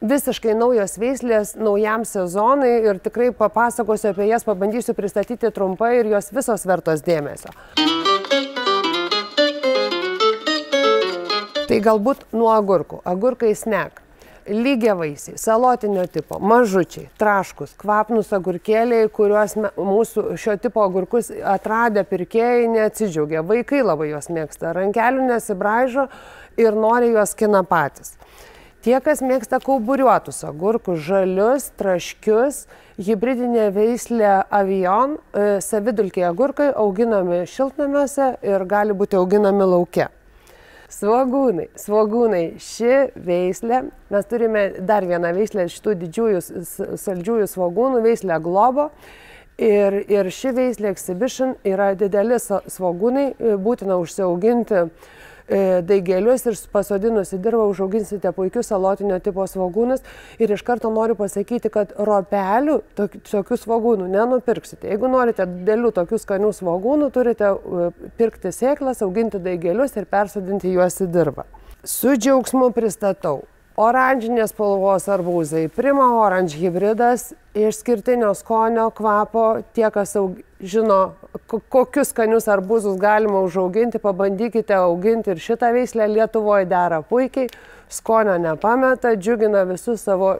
visiškai naujos veislės naujam sezonui ir tikrai papasakosiu apie jas, pabandysiu pristatyti trumpai ir jos visos vertos dėmesio. Tai galbūt nuo agurkų. Agurkai snack. Lygiavaisiai, salotinio tipo, mažučiai, traškus, kvapnus agurkėliai, kuriuos mūsų šio tipo agurkus atradę pirkėjai neatsidžiaugia. Vaikai labai juos mėgsta, rankelių nesibraižo ir nori juos skina patys. Tie, kas mėgsta kauburiuotus agurkus, žalius, traškius, hibridinė veislė Avion, savidulkiai agurkai auginami šiltnamiuose ir gali būti auginami lauke. Svogūnai. Svogūnai. Ši veislė, mes turime dar vieną veislę šitų didžiųjų saldžiųjų svogūnų, veislę Globo. Ir ši veislė Exhibition yra dideli svogūnai, būtina užsiauginti daigelius ir pasodinus į dirvą užauginsite puikius salotinio tipo svogūnus. Ir iš karto noriu pasakyti, kad ropelių tokių svogūnų nenupirksite. Jeigu norite didelių tokių skanių svogūnų, turite pirkti sėklas, auginti daigelius ir persodinti juos į dirvą. Su džiaugsmu pristatau oranžinės spalvos arbūzai, Prima Orange hybridas, išskirtinio skonio, kvapo. Tie, kas žino, kokius skanius arbūzus galima užauginti, pabandykite auginti ir šitą veislę. Lietuvoje dera puikiai, skonio nepameta, džiugina visus savo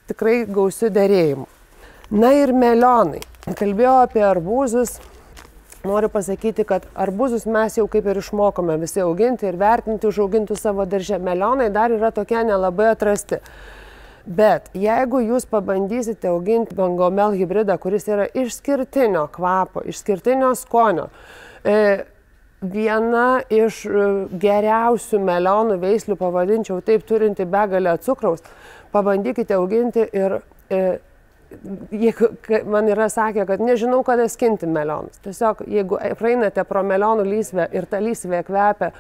tikrai gausių derėjimų. Na ir melionai. Kalbėjau apie arbūzus. Noriu pasakyti, kad arbūzus mes jau kaip ir išmokome visi auginti ir vertinti užaugintų savo darže. Melionai dar yra tokie nelabai atrasti. Bet jeigu jūs pabandysite auginti Bangomel hybridą, kuris yra išskirtinio kvapo, išskirtinio skonio, viena iš geriausių melionų veislių, pavadinčiau taip, turinti begalę cukraus, pabandykite auginti ir man yra sakę, kad nežinau, kada skinti melionus. Tiesiog, jeigu praeinate pro melionų lysvę ir ta lysvė kvepia,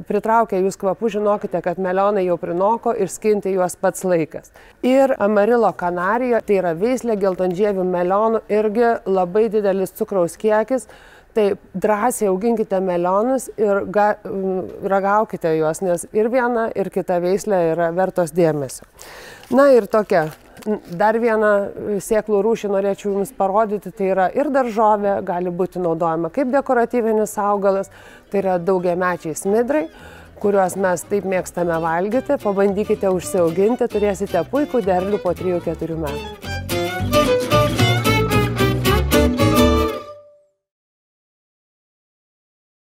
pritraukia jūs kvapų, žinokite, kad melionai jau prinoko ir skinti juos pats laikas. Ir Amarillo Canario, tai yra veislė geltonžievių melionų, irgi labai didelis cukraus kiekis. Tai drąsiai auginkite melionus ir ragaukite juos, nes ir viena, ir kita veislė yra vertos dėmesio. Na ir tokia. Dar vieną sėklų rūšį norėčiau jums parodyti, tai yra ir daržovė, gali būti naudojama kaip dekoratyvinis augalas, tai yra daugiamečiai smidrai, kuriuos mes taip mėgstame valgyti, pabandykite užsiauginti, turėsite puikų derlių po 3-4 metų.